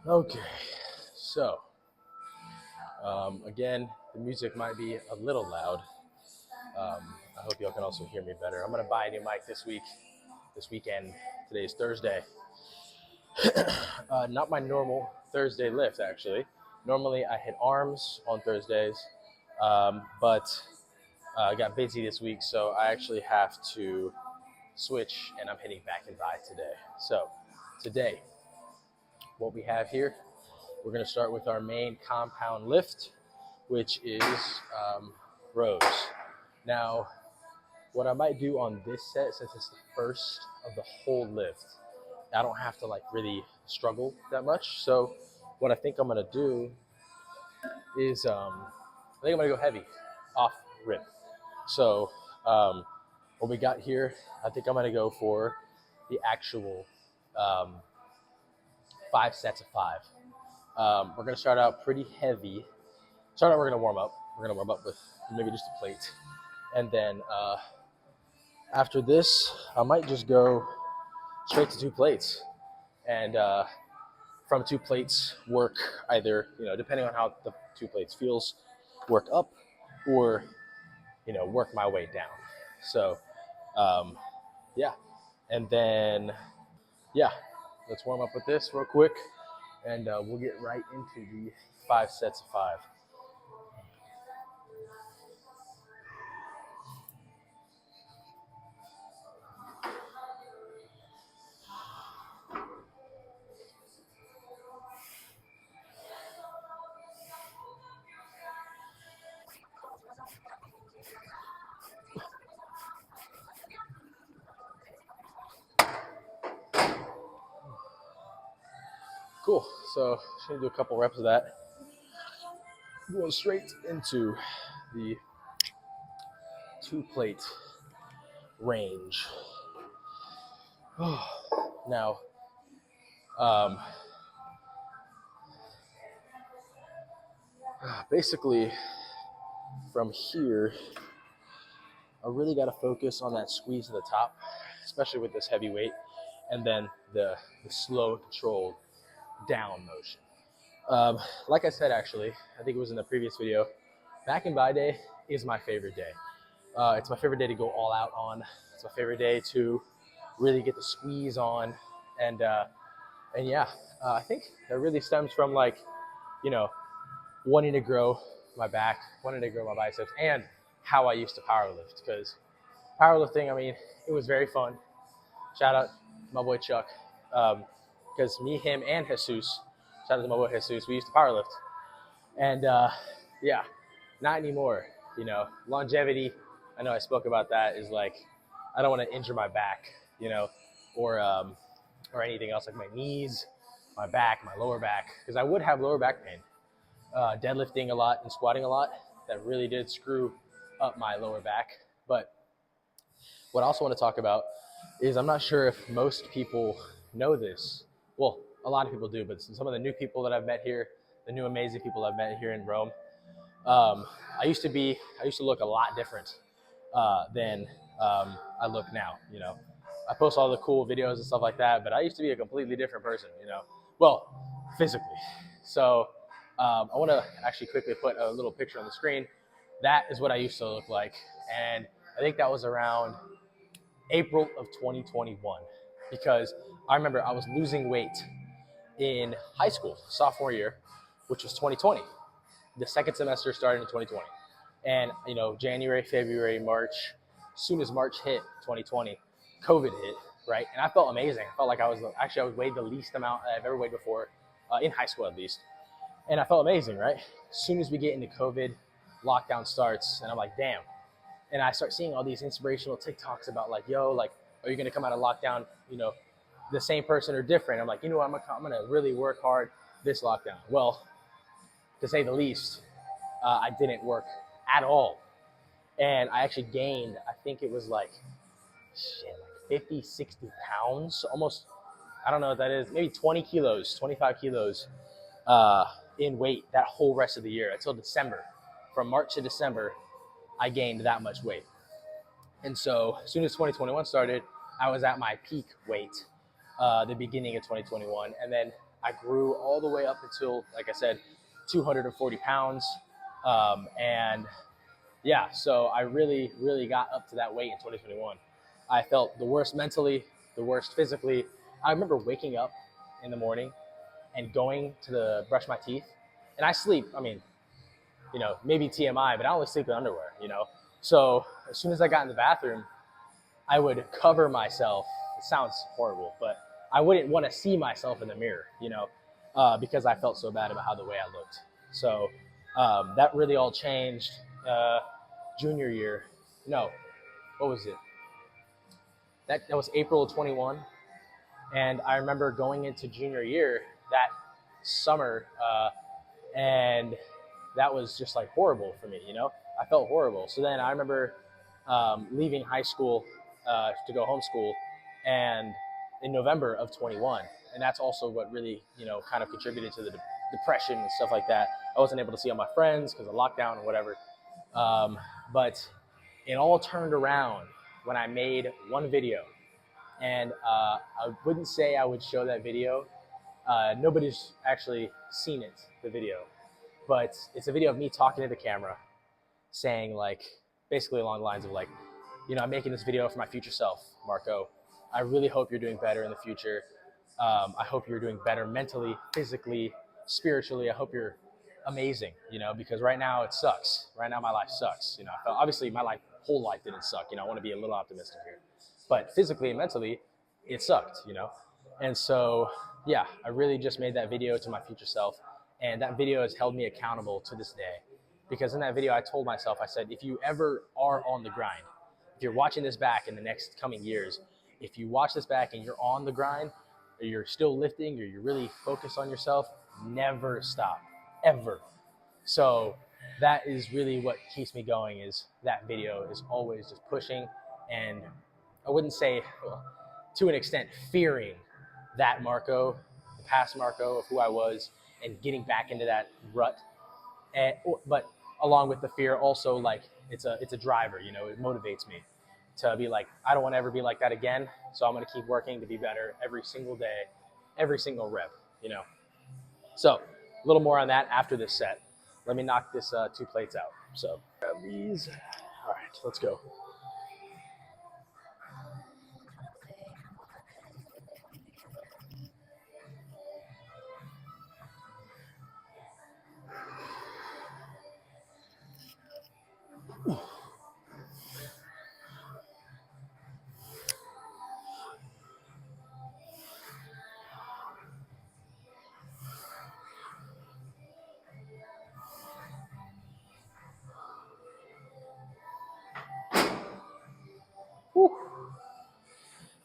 Okay, so again, the music might be a little loud. I hope y'all can also hear me better. I'm gonna buy a new mic this weekend. Today is Thursday. Not my normal Thursday lift, actually. Normally I hit arms on Thursdays, but I got busy this week, so I actually have to switch, and I'm hitting back and by today. So today, what we have here, we're gonna start with our main compound lift, which is rows. Now, what I might do on this set, since it's the first of the whole lift, I don't have to like really struggle that much. So what I think I'm gonna do is I think I'm gonna go heavy off rip. So what we got here, I think I'm gonna go for the actual um, 5 sets of 5. We're gonna start out pretty heavy. We're gonna warm up. We're gonna warm up with maybe just a plate, and then after this, I might just go straight to 2 plates, and from 2 plates, work either, depending on how the 2 plates feels, work up, or work my way down. So yeah, and then yeah, let's warm up with this real quick, and we'll get right into the 5 sets of 5. Cool. So just gonna do a couple reps of that. Going straight into the 2 plate range. Now, basically, from here, I really got to focus on that squeeze at the top, especially with this heavy weight, and then the slow, controlled down motion. Like I said, actually, I think it was in the previous video, back and by day is my favorite day. It's my favorite day to go all out on. It's my favorite day to really get the squeeze on, and yeah, I think that really stems from wanting to grow my back, wanting to grow my biceps, and how I used to powerlift. Because powerlifting, I mean, it was very fun. Shout out to my boy Chuck, because me, him, and Jesus, shout out to my boy Jesus, we used to powerlift, and yeah, not anymore. Longevity. I know I spoke about that. Is like, I don't want to injure my back, or anything else like my knees, my back, my lower back, because I would have lower back pain. Deadlifting a lot and squatting a lot, that really did screw up my lower back. But what I also want to talk about is, I'm not sure if most people know this. Well, a lot of people do, but some of the new people that I've met here, the new amazing people I've met here in Rome, I used to look a lot different than I look now. I post all the cool videos and stuff like that, but I used to be a completely different person. Well, physically. So I want to actually quickly put a little picture on the screen. That is what I used to look like, and I think that was around April of 2021, because I remember I was losing weight in high school, sophomore year, which was 2020. The second semester started in 2020. And, January, February, March, as soon as March hit 2020, COVID hit, right? And I felt amazing. I felt like I was weighed the least amount I've ever weighed before, in high school at least. And I felt amazing, right? As soon as we get into COVID, lockdown starts, and I'm like, damn. And I start seeing all these inspirational TikToks about like, yo, like, are you gonna come out of lockdown, the same person or different? I'm like, I'm gonna really work hard this lockdown. Well, to say the least, I didn't work at all. And I actually gained, I think it was like 50, 60 pounds, almost, I don't know what that is, maybe 20 kilos, 25 kilos in weight that whole rest of the year until December. From March to December, I gained that much weight. And so as soon as 2021 started, I was at my peak weight. the beginning of 2021. And then I grew all the way up until, like I said, 240 pounds. And yeah, so I really, really got up to that weight in 2021. I felt the worst mentally, the worst physically. I remember waking up in the morning and going to brush my teeth. And I sleep, I mean, maybe TMI, but I only sleep in underwear. So as soon as I got in the bathroom, I would cover myself. It sounds horrible, but I wouldn't want to see myself in the mirror, because I felt so bad about how the way I looked. So that really all changed junior year. No, what was it? That was April of 21. And I remember going into junior year that summer, and that was just like horrible for me. I felt horrible. So then I remember leaving high school to go homeschool, and in November of 21. And that's also what really, kind of contributed to the depression and stuff like that. I wasn't able to see all my friends because of lockdown and whatever. But it all turned around when I made one video. And I wouldn't say I would show that video. Nobody's actually seen it, the video. But it's a video of me talking to the camera, saying like, basically along the lines of like, I'm making this video for my future self, Marco. I really hope you're doing better in the future. I hope you're doing better mentally, physically, spiritually. I hope you're amazing, because right now it sucks. Right now my life sucks. Obviously my whole life didn't suck. I want to be a little optimistic here. But physically and mentally, it sucked, And so, yeah, I really just made that video to my future self. And that video has held me accountable to this day. Because in that video, I told myself, I said, if you ever are on the grind, if you're watching this back in the next coming years, if you watch this back and you're on the grind, or you're still lifting, or you're really focused on yourself, never stop, ever. So that is really what keeps me going, is that video is always just pushing, and I wouldn't say, well, to an extent, fearing that Marco, the past Marco of who I was, and getting back into that rut. But along with the fear, also like it's a driver. It motivates me to be like, I don't want to ever be like that again. So I'm going to keep working to be better every single day, every single rep. So a little more on that after this set. Let me knock this 2 plates out. So grab these. All right, let's go. Whew.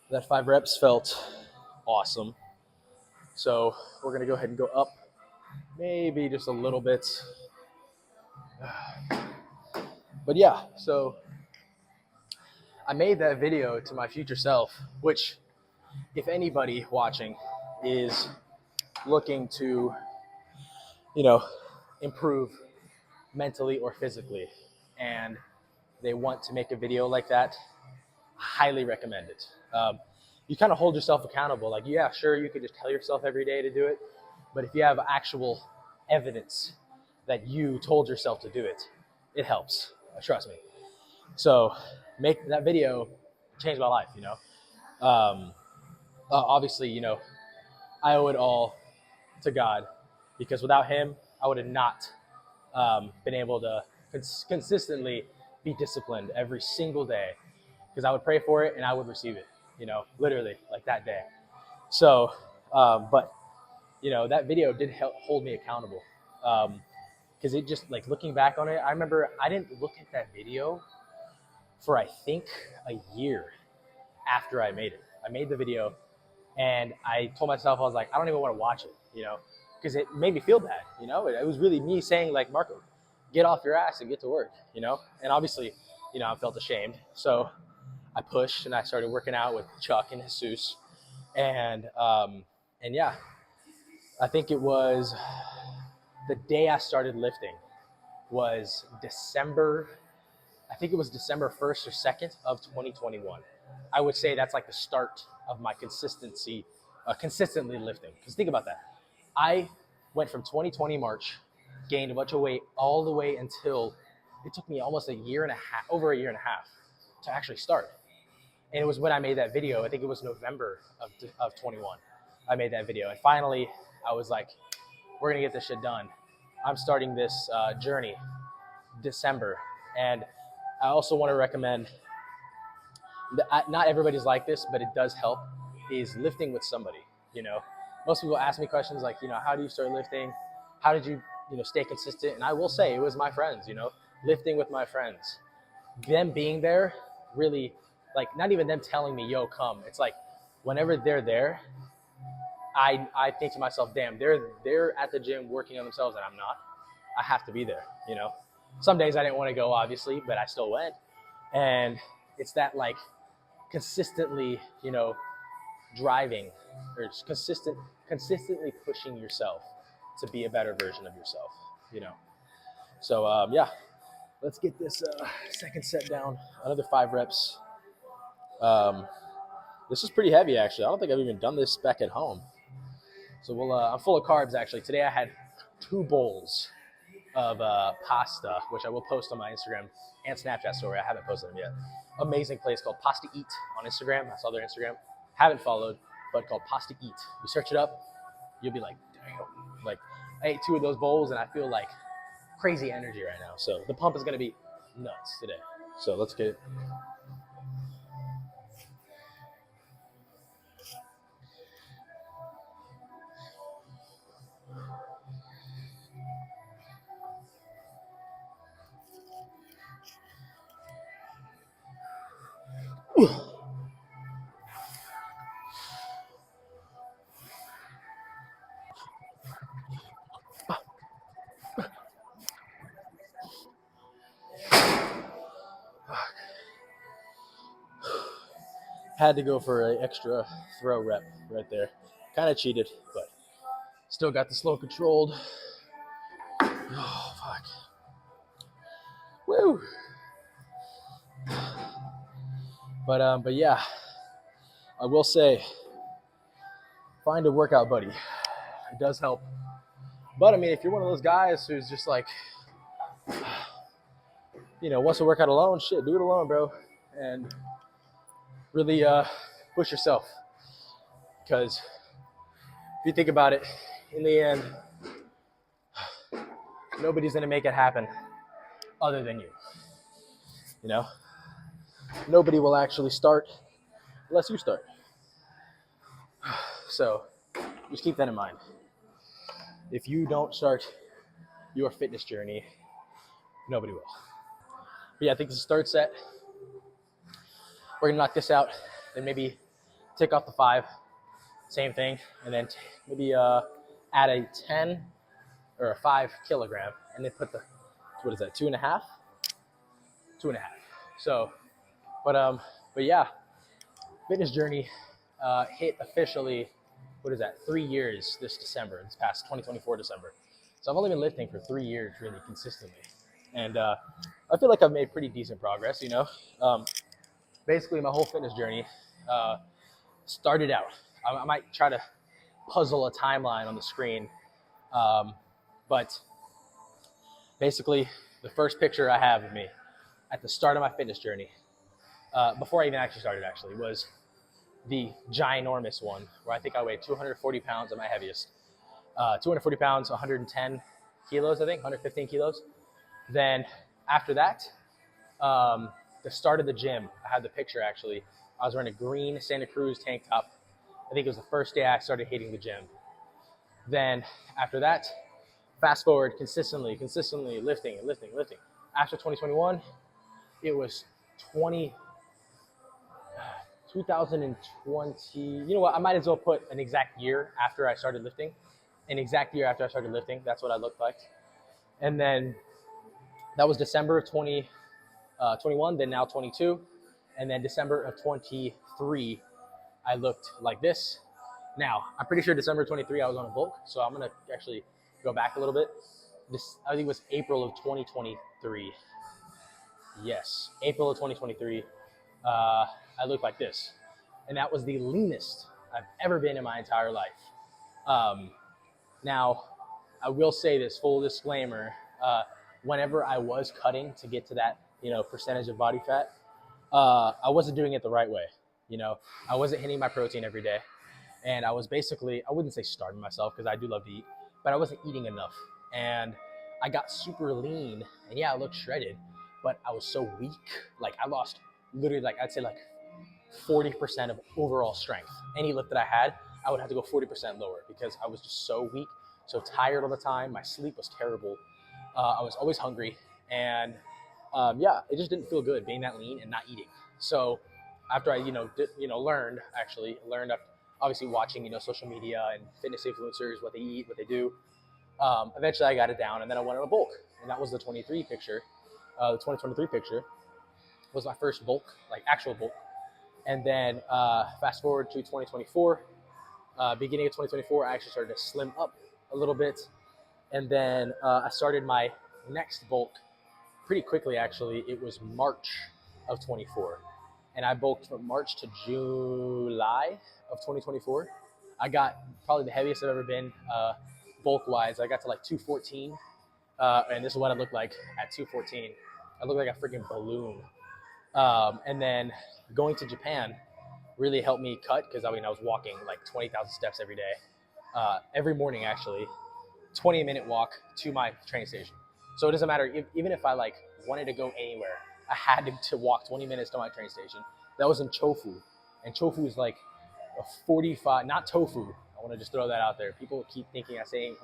That 5 reps felt awesome. So we're gonna go ahead and go up maybe just a little bit. But yeah, so I made that video to my future self, which if anybody watching is looking to, improve mentally or physically, and they want to make a video like that, highly recommend it. You kind of hold yourself accountable. Like, yeah, sure, you could just tell yourself every day to do it, but if you have actual evidence that you told yourself to do it, it helps. Trust me. So make that video, change my life. Obviously, I owe it all to God, because without Him, I would have not been able to consistently be disciplined every single day, because I would pray for it and I would receive it, literally like that day. So, but that video did help hold me accountable, because it just, like, looking back on it, I remember I didn't look at that video for, I think, a year after I made it. I made the video and I told myself, I was like, I don't even want to watch it, because it made me feel bad. It was really me saying, like, Marco, get off your ass and get to work, and obviously, I felt ashamed. So I pushed and I started working out with Chuck and Jesus. And yeah, I think it was the day I started lifting was December 1st or 2nd of 2021. I would say that's like the start of my consistency consistently lifting. Because think about that. I went from 2020 March, gained a bunch of weight all the way until it took me almost a year and a half, over a year and a half to actually start. And it was when I made that video. I think it was November of 21. I made that video. And finally, I was like, we're going to get this shit done. I'm starting this journey December. And I also want to recommend, not everybody's like this, but it does help, is lifting with somebody. You know, most people ask me questions like, you know, how do you start lifting? How did you, stay consistent? And I will say it was my friends, lifting with my friends. Them being there really, like, not even them telling me, yo, come. It's like whenever they're there, I think to myself, damn, they're at the gym working on themselves and I'm not. I have to be there, Some days I didn't want to go, obviously, but I still went. And it's that, like, consistently, driving or just consistently pushing yourself to be a better version of yourself, So, yeah, let's get this second set down. Another 5 reps. This is pretty heavy, actually. I don't think I've even done this back at home. So I'm full of carbs, actually. Today I had 2 bowls of pasta, which I will post on my Instagram and Snapchat story. I haven't posted them yet. Amazing place called Pasta Eat on Instagram. I saw their Instagram. Haven't followed, but called Pasta Eat. You search it up, you'll be like, damn. Like, I ate 2 of those bowls and I feel like crazy energy right now. So the pump is going to be nuts today. So let's get it. Had to go for an extra throw rep right there. Kind of cheated, but still got the slow controlled. Oh, fuck. Woo. But yeah, I will say, find a workout buddy. It does help. But I mean, if you're one of those guys who's just like, wants to work out alone, shit, do it alone, bro. And really push yourself. Because if you think about it, in the end, nobody's going to make it happen other than you. Nobody will actually start unless you start. So just keep that in mind. If you don't start your fitness journey, nobody will. But yeah, I think this is the 3rd set. We're going to knock this out, then maybe take off the 5, same thing, and then maybe add a 10 or a 5 kilogram, and then put the, what is that, 2.5? 2.5. So, but yeah, fitness journey hit officially, 3 years this December, this past 2024 December. So I've only been lifting for 3 years really consistently. And I feel like I've made pretty decent progress, Basically, my whole fitness journey started out. I might try to puzzle a timeline on the screen. But basically, the first picture I have of me at the start of my fitness journey, before I even actually started, was the ginormous one, where I think I weighed 240 pounds at my heaviest. 240 pounds, 110 kilos, I think, 115 kilos. Then after that, the start of the gym, I had the picture actually. I was wearing a green Santa Cruz tank top. I think it was the first day I started hitting the gym. Then after that, fast forward, consistently lifting. After 2021, it was 2020. You know what? I might as well put an exact year after I started lifting. An exact year after I started lifting, that's what I looked like. And then that was December of 2021, then now 22. And then December of 23, I looked like this. Now, I'm pretty sure December 23, I was on a bulk, so I'm going to actually go back a little bit. I think it was April of 2023. Yes, April of 2023, I looked like this. And that was the leanest I've ever been in my entire life. Um, Now, I will say this full disclaimer: whenever I was cutting to get to that, percentage of body fat, I wasn't doing it the right way. You know, I wasn't hitting my protein every day, and I was basically, I wouldn't say starving myself because I do love to eat, but I wasn't eating enough, and I got super lean, and yeah, I looked shredded, but I was so weak. Like I lost literally, like I'd say, like 40% of overall strength. Any lift that I had, I would have to go 40% lower because I was just so weak, so tired all the time. My sleep was terrible. I was always hungry, and yeah, it just didn't feel good being that lean and not eating. So after I, learned obviously watching, social media and fitness influencers, what they eat, what they do. Eventually, I got it down, and then I went on a bulk, and that was the 23 picture. The 2023 picture was my first bulk, like actual bulk. And then fast forward to 2024, beginning of 2024, I actually started to slim up a little bit. And then I started my next bulk pretty quickly, actually. It was March of 24. And I bulked from March to July of 2024. I got probably the heaviest I've ever been bulk-wise. I got to like 214. And this is what I looked like at 214. I looked like a freaking balloon. And then going to Japan really helped me cut because I was walking like 20,000 steps every morning actually, 20-minute walk to my train station. So it doesn't matter even if I like wanted to go anywhere, I had to walk 20 minutes to my train station. That was in Chofu, and Chofu is like a 45, not tofu. I want to just throw that out there. People keep thinking I'm saying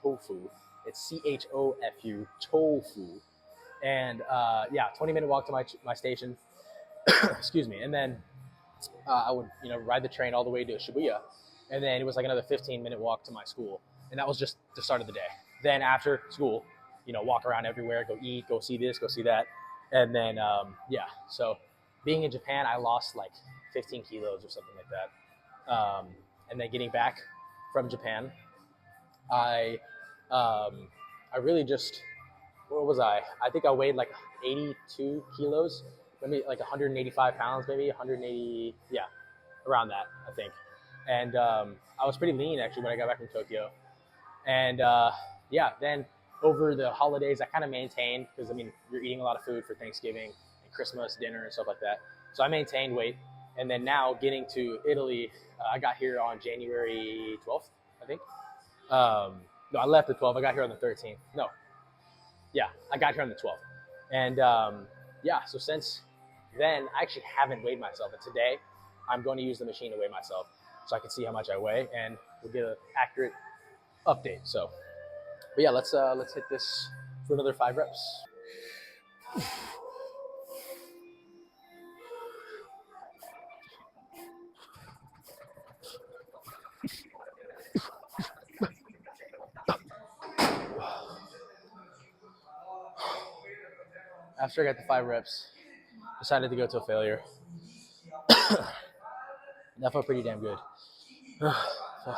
tofu. It's CHOFU, tofu. And yeah, 20-minute walk to my station. Excuse me. And then I would ride the train all the way to Shibuya, and then it was like another 15-minute walk to my school, and that was just the start of the day. Then after school, walk around everywhere, go eat, go see this, go see that, and then yeah. So being in Japan, I lost like 15 kilos or something like that, and then getting back from Japan, I I really just, what was I? I think I weighed like 82 kilos, maybe like 185 pounds, maybe 180, yeah, around that, I think. And I was pretty lean actually when I got back from Tokyo. And yeah, then over the holidays, I kind of maintained because you're eating a lot of food for Thanksgiving and Christmas dinner and stuff like that. So I maintained weight. And then now getting to Italy, I got here on January 12th, I think. No, I left the 12th. I got here on the 13th. No, yeah, I got here on the 12th. And yeah, so since then, I actually haven't weighed myself. And today, I'm going to use the machine to weigh myself so I can see how much I weigh and we'll get an accurate update. So, but yeah, let's hit this for another 5 reps. After I got the 5 reps, decided to go to a failure. That felt pretty damn good. Fuck.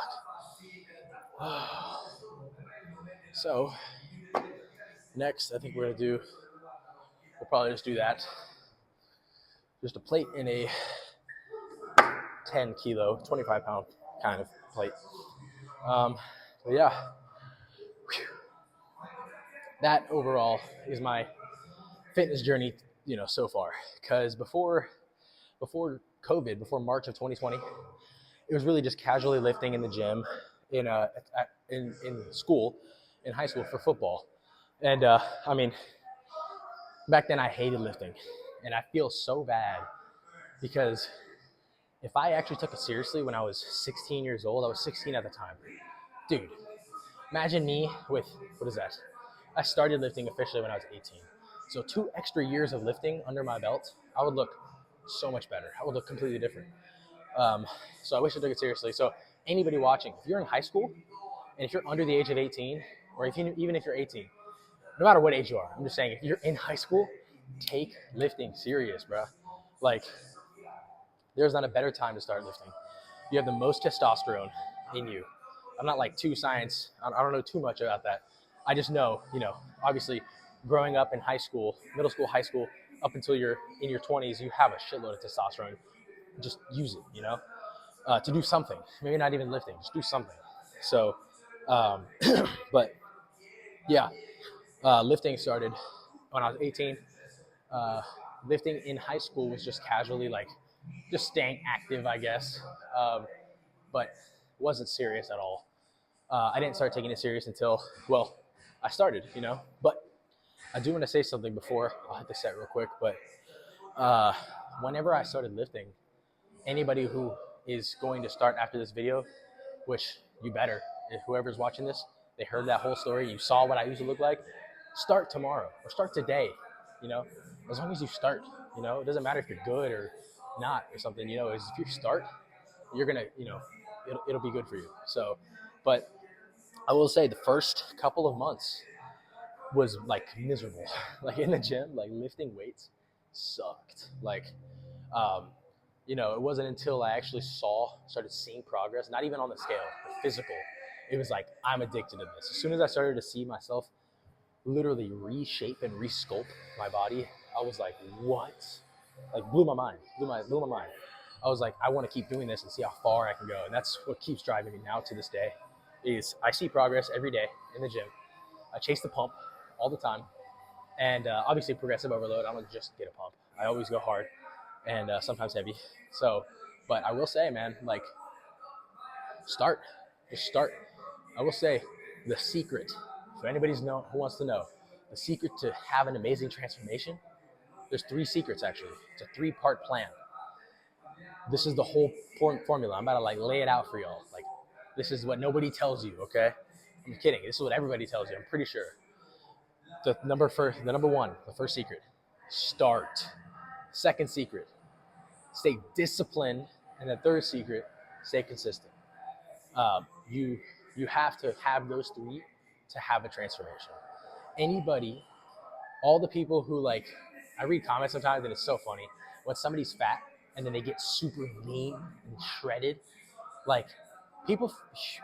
So, next, I think we'll probably just do that. Just a plate in a 10 kilo, 25 pound kind of plate. But yeah, that overall is my fitness journey, so far. Because before COVID, before March of 2020, it was really just casually lifting in the gym, in school, in high school for football. And back then I hated lifting, and I feel so bad because if I actually took it seriously when I was 16 years old, I was 16 at the time, dude. Imagine me with, what is that? I started lifting officially when I was 18. So 2 extra years of lifting under my belt, I would look so much better. I would look completely different. So I wish I took it seriously. So anybody watching, if you're in high school and if you're under the age of 18, or even if you're 18, no matter what age you are, I'm just saying, if you're in high school, take lifting serious, bro. Like, there's not a better time to start lifting. You have the most testosterone in you. I'm not like too science. I don't know too much about that. I just know, obviously growing up in high school, middle school, high school, up until you're in your 20s, you have a shitload of testosterone. Just use it, to do something. Maybe not even lifting, just do something. So, but yeah, lifting started when I was 18. Uh, Lifting in high school was just casually like just staying active, I guess, but wasn't serious at all. I didn't start taking it serious until, well, I started, you know. But I do want to say something before I'll hit the set real quick. But uh, whenever I started lifting, anybody who is going to start after this video, which you better, if whoever's watching this, they heard that whole story, you saw what I used to look like, start tomorrow or start today, you know, as long as you start, you know, it doesn't matter if you're good or not or something, you know, is if you start, you're gonna, you know, it'll be good for you. So, but I will say the first couple of months was like miserable, like in the gym, like lifting weights sucked. Like, um, you know, it wasn't until I actually started seeing progress, not even on the scale, but physical. It was like, I'm addicted to this. As soon as I started to see myself literally reshape and resculpt my body, I was like, what? Like blew my mind, blew my mind. I was like, I want to keep doing this and see how far I can go. And that's what keeps driving me now to this day is I see progress every day in the gym. I chase the pump all the time. And obviously progressive overload, I don't just get a pump. I always go hard and sometimes heavy. So, but I will say, man, like start, just start. I will say the secret, if anybody's who wants to know, the secret to have an amazing transformation, there's 3 secrets actually. It's a 3-part plan. This is the whole formula. I'm about to like lay it out for y'all. Like this is what nobody tells you, okay? I'm kidding. This is what everybody tells you. I'm pretty sure. The number 1, the first secret, start. Second secret, stay disciplined, and the third secret, stay consistent. You have to have those 3 to have a transformation. Anybody, all the people who like, I read comments sometimes and it's so funny when somebody's fat and then they get super lean and shredded. Like people,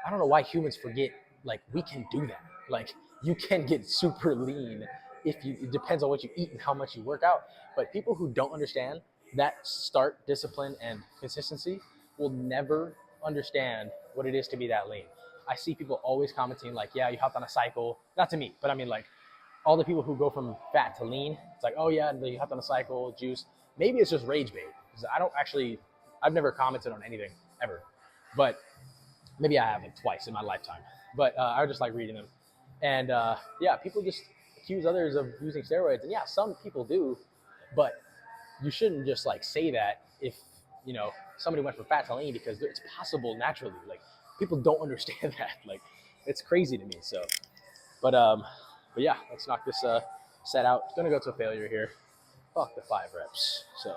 I don't know why humans forget. Like we can do that. Like you can get super lean if you. It depends on what you eat and how much you work out. But people who don't understand that start discipline and consistency will never understand what it is to be that lean. I see people always commenting like, "Yeah, you hopped on a cycle." Not to me, but I mean like all the people who go from fat to lean. It's like, "Oh yeah, you hopped on a cycle, juice." Maybe it's just rage bait because I don't actually. I've never commented on anything ever, but maybe I have like twice in my lifetime. But I just like reading them, and yeah, people just accuse others of using steroids, and yeah, some people do, but you shouldn't just like say that if you know somebody went from fat to lean because it's possible naturally. Like people don't understand that. Like it's crazy to me. So, but yeah, let's knock this set out. It's gonna go to a failure here. Fuck the 5 reps. So.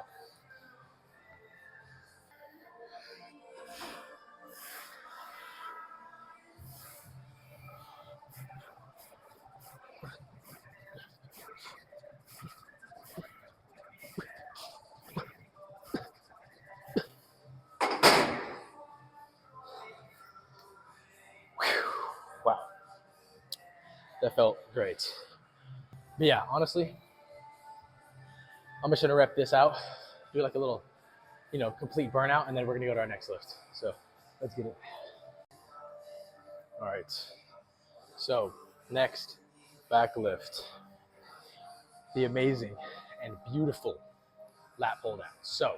Wow, that felt great. But yeah, honestly, I'm just gonna rep this out, do like a little, you know, complete burnout, and then we're gonna go to our next lift. So let's get it. All right. So next, back lift. The amazing and beautiful lat pull down. So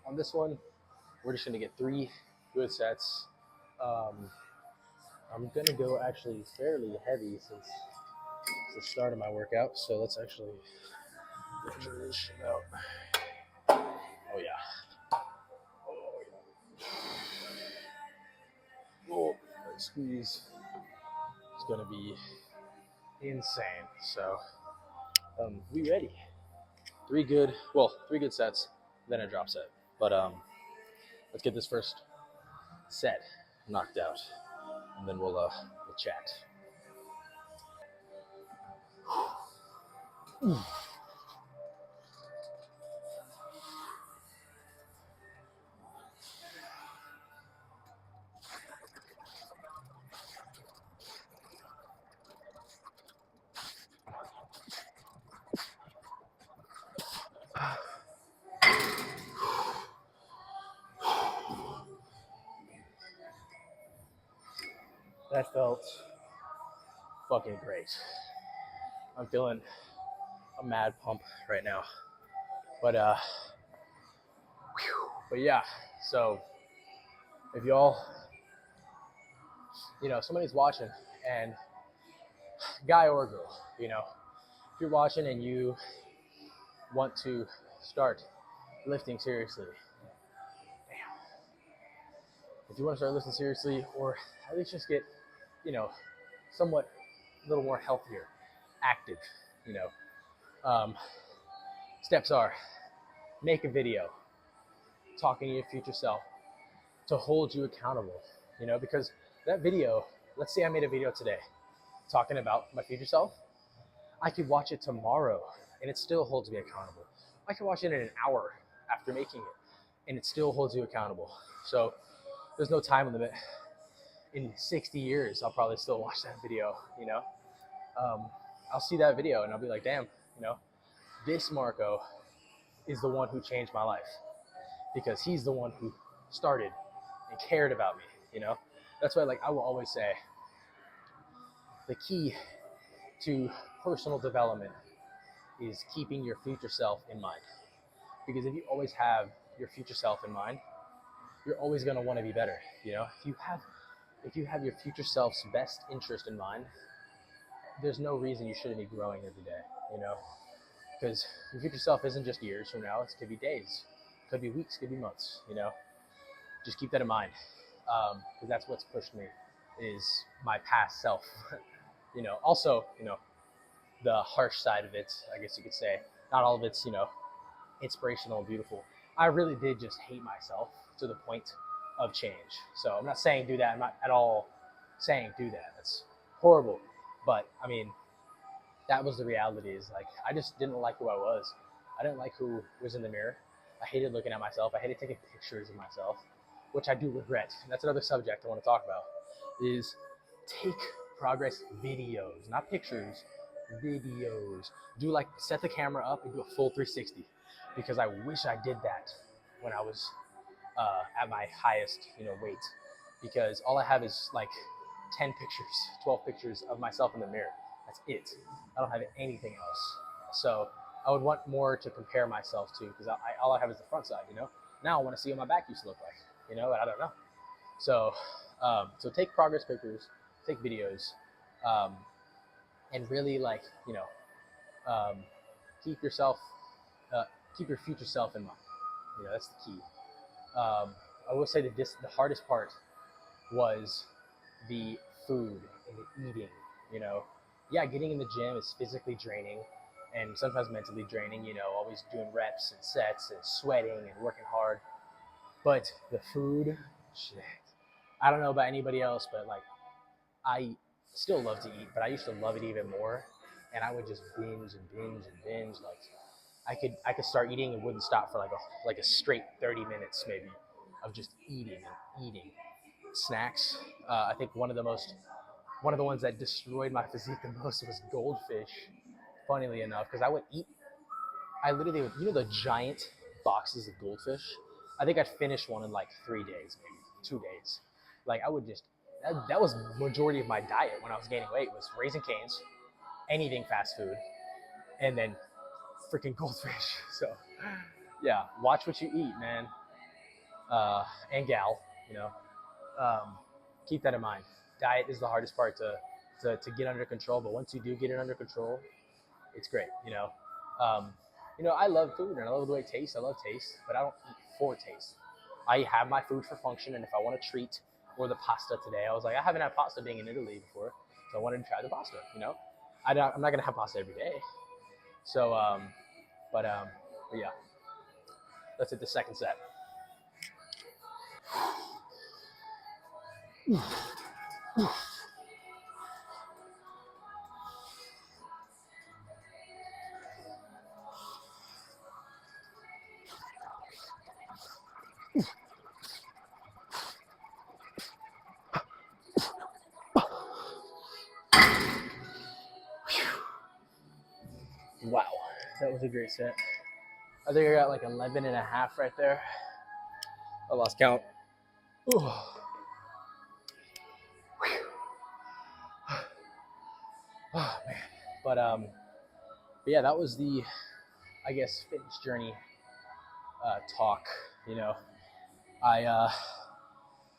on this one, we're just gonna get 3 good sets. I'm gonna go actually fairly heavy since it's the start of my workout. So let's actually measure this shit out. Oh yeah. Oh yeah. Oh, that squeeze is gonna be insane. So we ready. 3 good sets, then a drop set. But let's get this first set knocked out, and then we'll chat. That felt fucking great. I'm feeling a mad pump right now. But yeah, so if y'all, somebody's watching, and guy or girl, if you're watching and you want to start lifting seriously, if you want to start lifting seriously, or at least just get, somewhat a little more healthier, active, um, steps are make a video talking to your future self to hold you accountable, because that video, let's say I made a video today talking about my future self, I could watch it tomorrow and it still holds me accountable. I could watch it in an hour after making it and it still holds you accountable. So there's no time limit. In 60 years, I'll probably still watch that video, I'll see that video and I'll be like, damn, this Marco is the one who changed my life because he's the one who started and cared about me, That's why, I will always say the key to personal development is keeping your future self in mind. Because if you always have your future self in mind, you're always going to want to be better. If you have your future self's best interest in mind, there's no reason you shouldn't be growing every day, because your future self isn't just years from now. It could be days, could be weeks, could be months, just keep that in mind. Because that's what's pushed me is my past self. Also, the harsh side of it, I guess you could say. Not all of it's, inspirational and beautiful. I really did just hate myself to the point of change. So I'm not saying do that. I'm not at all saying do that. That's horrible. But I mean, that was the reality is I just didn't like who I was. I didn't like who was in the mirror. I hated looking at myself. I hated taking pictures of myself, which I do regret. And that's another subject I want to talk about is take progress videos, not pictures, videos. Set the camera up and do a full 360 because I wish I did that when I was at my highest, weight, because all I have is 10 pictures, 12 pictures of myself in the mirror. That's it. I don't have anything else. So I would want more to compare myself to because all I have is the front side, Now I want to see what my back used to look like, but I don't know. So, so take progress pictures, take videos, and really keep yourself, keep your future self in mind. That's the key. I will say that the hardest part was the food and the eating, Yeah, getting in the gym is physically draining and sometimes mentally draining, always doing reps and sets and sweating and working hard. But the food, shit. I don't know about anybody else, but I still love to eat, but I used to love it even more. And I would just binge and binge and binge. I could start eating and wouldn't stop for a straight 30 minutes maybe of just eating and eating. Snacks. I think one of the ones that destroyed my physique the most was goldfish. Funnily enough, because I literally would, the giant boxes of goldfish. I think I'd finish one in 3 days, maybe 2 days. I would just that was majority of my diet when I was gaining weight was Raising Cane's, anything fast food, and then freaking goldfish. So yeah, watch what you eat, man, and gal, keep that in mind. Diet is the hardest part to get under control, but once you do get it under control, it's great. I love food and I love the way it tastes. I love taste, but I don't eat for taste. I have my food for function, and if I want a treat or the pasta today, I was like, I haven't had pasta being in Italy before, so I wanted to try the pasta. I'm not gonna have pasta every day. So, but yeah, let's hit the second set. Wow, that was a great set. I think I got 11 and a half right there. I lost count. Oh man. But yeah, that was the, I guess, fitness journey talk. You know, I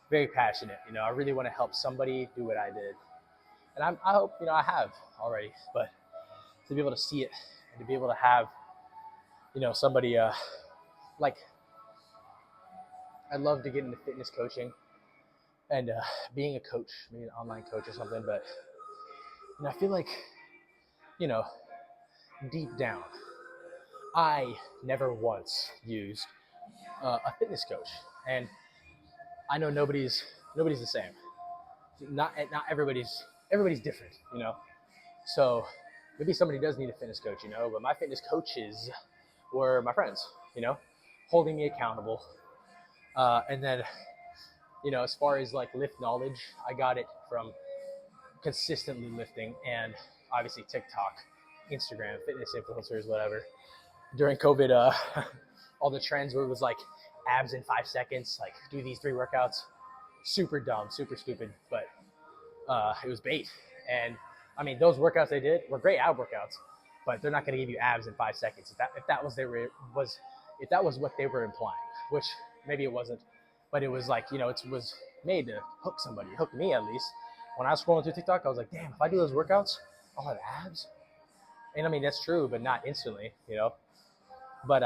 very passionate. You know, I really want to help somebody do what I did, and I hope I have already. But to be able to see it and to be able to have somebody like I'd love to get into fitness coaching and being a coach, maybe an online coach or something. But I feel like you know deep down, I never once used a fitness coach, and I know nobody's the same. Not everybody's different, So maybe somebody does need a fitness coach, But my fitness coaches were my friends, holding me accountable. And then, as far as like lift knowledge, I got it from consistently lifting and obviously TikTok, Instagram, fitness influencers, whatever. During COVID, all the trends were was like abs in 5 seconds, like do these 3 workouts. Super dumb, super stupid, but it was bait. And I mean, those workouts they did were great ab workouts, but they're not going to give you abs in 5 seconds. If that was what they were implying, which maybe it wasn't, but it was like it was made to hook somebody, hook me at least. When I was scrolling through TikTok, I was like, damn, if I do those workouts, I'll have abs. And I mean that's true, but not instantly, But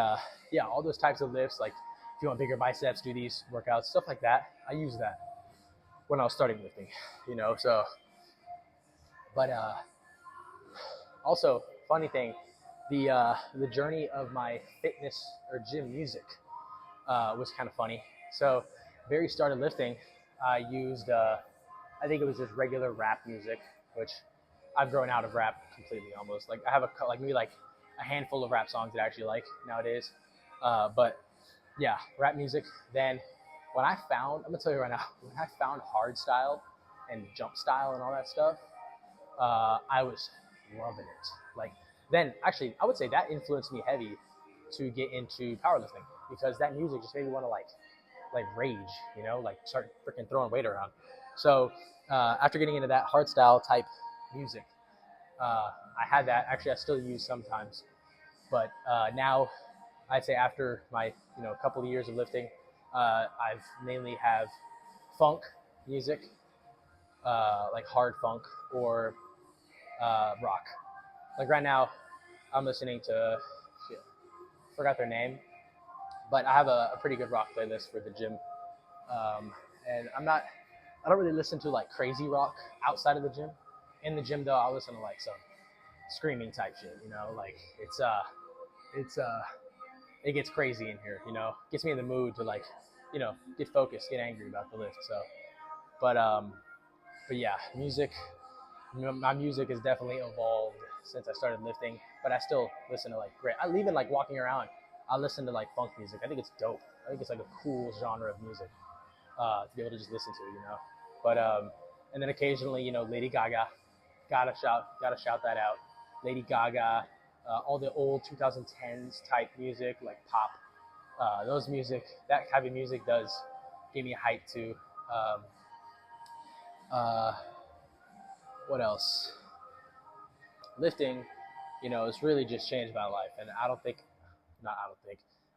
yeah, all those types of lifts, like if you want bigger biceps, do these workouts, stuff like that. I use that when I was starting lifting, So, but also funny thing, the journey of my fitness or gym music was kind of funny. So, very start of lifting, I used I think it was just regular rap music, which I've grown out of rap completely almost. Like I have maybe like a handful of rap songs that I actually like nowadays. But yeah, rap music. Then I'm gonna tell you right now, when I found hard style and jump style and all that stuff, I was loving it. Like then actually I would say that influenced me heavy to get into powerlifting because that music just made me want to like rage, like start freaking throwing weight around. So after getting into that hard style type music, I had that. Actually, I still use sometimes, but now I'd say after my couple of years of lifting, I've mainly have funk music, like hard funk or rock. Like right now, I'm listening to shit, forgot their name, but I have a pretty good rock playlist for the gym. And I don't really listen to like crazy rock outside of the gym. In the gym though, I'll listen to like some screaming type shit, like it's it gets crazy in here, gets me in the mood to like, get focused, get angry about the lift. So, but yeah, my music has definitely evolved since I started lifting, but I still listen to like great. I even like walking around, I listen to like funk music. I think it's dope. I think it's like a cool genre of music to be able to just listen to. But and then occasionally, Lady Gaga, gotta shout that out. Lady Gaga, all the old 2010s type music like pop, that type of music does give me hype too. Um, uh, what else? Lifting, it's really just changed my life, and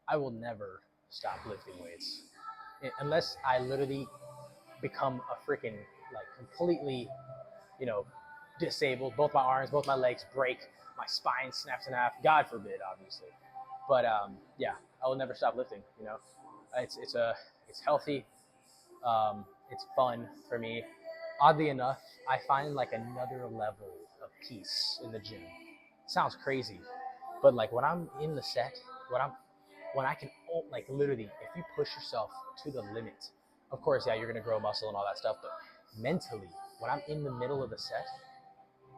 I will never stop lifting weights unless I literally become a freaking like completely, you know, disabled. Both my arms, both my legs break, my spine snaps in half. God forbid, obviously. But yeah, I will never stop lifting. It's healthy. It's fun for me. Oddly enough, I find like another level of peace in the gym. Sounds crazy, but like when I'm in the set, when I'm when I can like literally, if you push yourself to the limit, of course, yeah, you're gonna grow muscle and all that stuff, but mentally, when I'm in the middle of the set,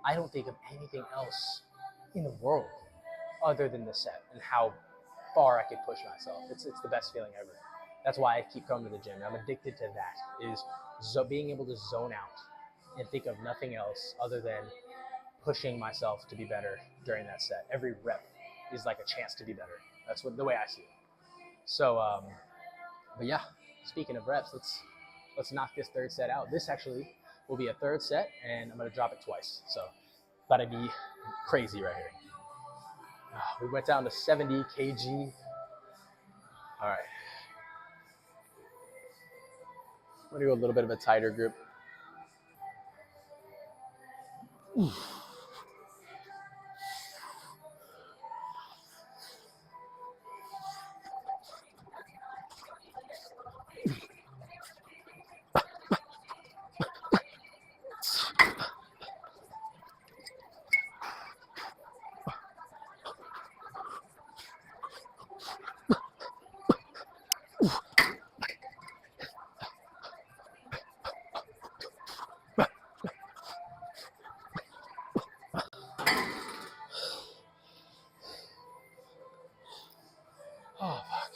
I don't think of anything else in the world other than the set and how far I can push myself. It's the best feeling ever. That's why I keep coming to the gym. I'm addicted to that. Is being able to zone out and think of nothing else other than pushing myself to be better during that set. Every rep is like a chance to be better. That's the way I see it. So, but yeah, speaking of reps, let's knock this third set out. This actually will be a third set, and I'm gonna drop it twice. So about to be crazy right here. We went down to 70 kg. All right. I'm gonna go a little bit of a tighter grip. Oh, fuck.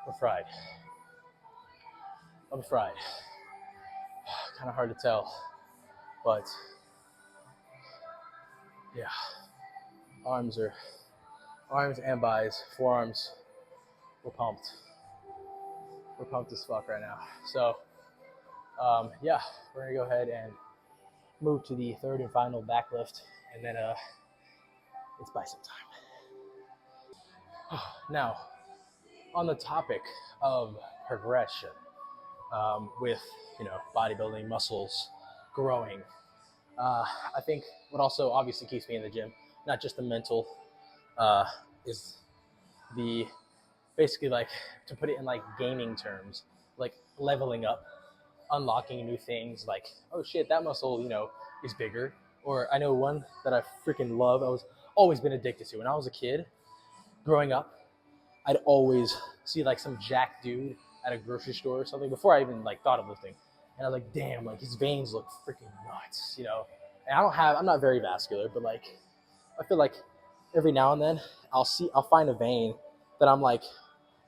I'm fried. I'm fried. Kind of hard to tell, but yeah. Arms and buys, forearms. We're pumped. We're pumped as fuck right now. So, yeah, we're gonna go ahead and move to the third and final back lift, and then it's bicep time. Now, on the topic of progression, with bodybuilding, muscles growing, I think what also obviously keeps me in the gym, not just the mental, is the basically, like, to put it in like gaming terms, like leveling up, unlocking new things. Like, oh shit, that muscle is bigger. Or I know one that I freaking love. I was always been addicted to when I was a kid growing up. I'd always see like some jack dude at a grocery store or something before I even like thought of lifting, and I was like, damn, like his veins look freaking nuts. And I'm not very vascular, but like I feel like every now and then I'll find a vein that I'm like,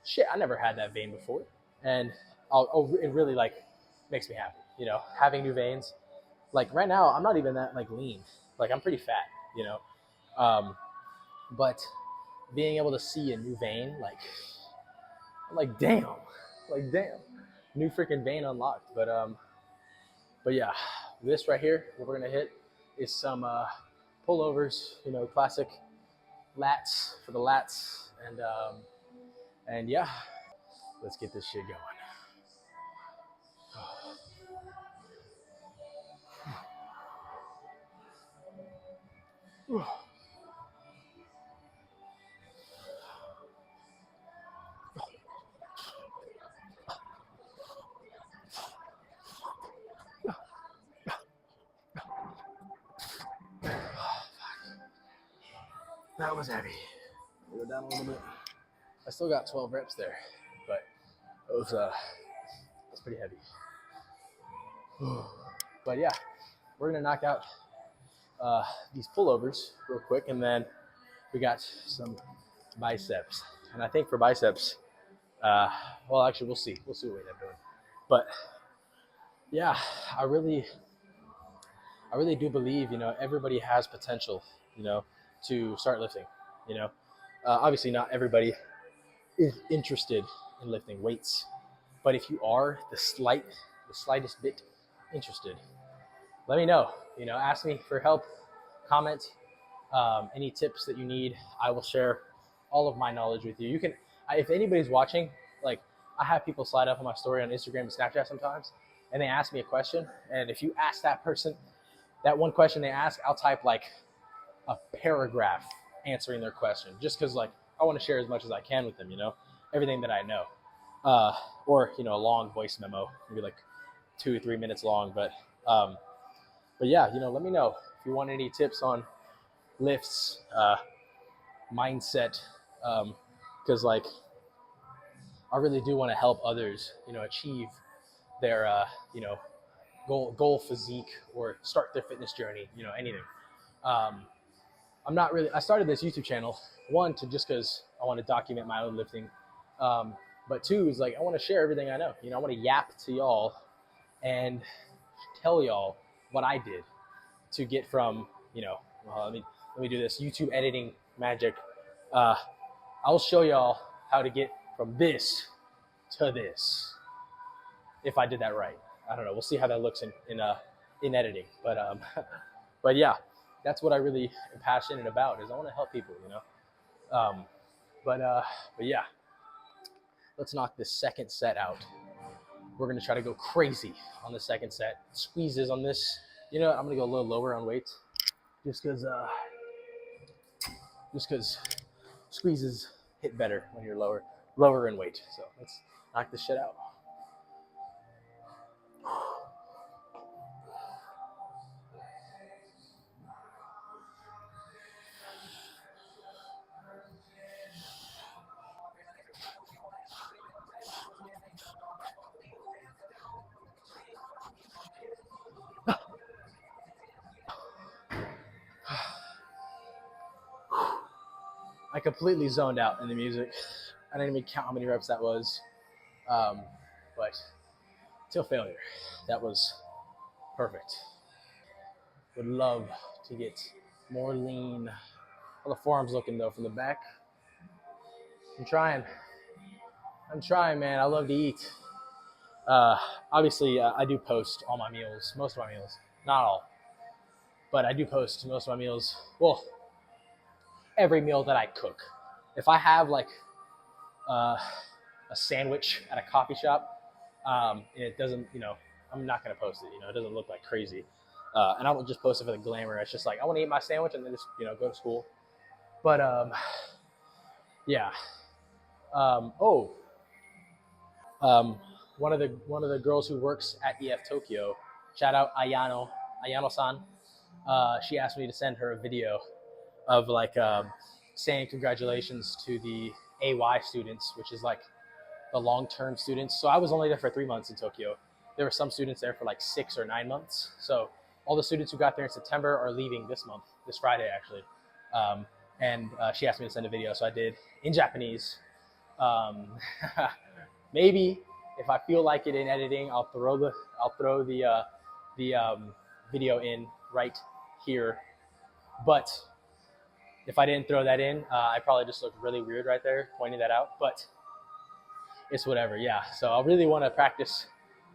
shit, I never had that vein before, and it really like makes me happy. Having new veins. Like right now, I'm not even that like lean. Like I'm pretty fat. But being able to see a new vein, like I'm like, damn, new freaking vein unlocked. But yeah, this right here, what we're gonna hit is some pullovers. Classic lats for the lats, and yeah, let's get this shit going. That was heavy. Go down a little bit. I still got 12 reps there, but it was pretty heavy. But yeah, we're gonna knock out these pullovers real quick, and then we got some biceps. And I think for biceps, well, actually, we'll see. We'll see what we end up doing. But yeah, I really do believe everybody has potential, to start lifting. Obviously, not everybody is interested in lifting weights, but if you are the slightest bit interested, let me know. Ask me for help, comment, any tips that you need. I will share all of my knowledge with you. You can, if anybody's watching, like I have people slide up on my story on Instagram and Snapchat sometimes, and they ask me a question, and if you ask that person that one question they ask, I'll type like a paragraph answering their question, just because like I want to share as much as I can with them, everything that I know, or a long voice memo, maybe like 2 or 3 minutes long. But yeah, let me know if you want any tips on lifts, mindset, because like I really do want to help others, achieve their goal physique, or start their fitness journey, anything. I started this YouTube channel, one, to just because I want to document my own lifting. But two is like, I want to share everything I know. I want to yap to y'all and tell y'all what I did to get from, let me do this YouTube editing magic. I'll show y'all how to get from this to this, if I did that right. I don't know. We'll see how that looks in editing. But but yeah. that's what I really am passionate about. Is I want to help people, you know. But but yeah, let's knock this second set out. We're gonna try to go crazy on the second set. Squeezes on this. You know, I'm gonna go a little lower on weight, just because squeezes hit better when you're lower in weight. So let's knock this shit out. I completely zoned out in the music. I didn't even count how many reps that was. Um, but till failure, that was perfect. Would love to get more lean. How the forearms looking though from the back? I'm trying. I'm trying, man. I love to eat. Uh, Obviously, I do post all my meals, most of my meals, not all, but I do post most of my meals. Well, every meal that I cook. If I have like uh, a sandwich at a coffee shop, and it doesn't, you know, I'm not gonna post it. You know, it doesn't look like crazy, and I don't just post it for the glamour. It's just like I want to eat my sandwich and then just go to school. But yeah. Oh, um, one of the girls who works at EF Tokyo, shout out Ayano-san. She asked me to send her a video of like saying congratulations to the AY students, which is like the long-term students. So I was only there for 3 months in Tokyo. There were some students there for like 6 or 9 months. So all the students who got there in September are leaving this month, this Friday actually. Um, and she asked me to send a video, so I did in Japanese. Um, Maybe if I feel like it in editing, I'll throw the video in right here. But if I didn't throw that in, I probably just looked really weird right there pointing that out. But it's whatever. Yeah. So I really want to practice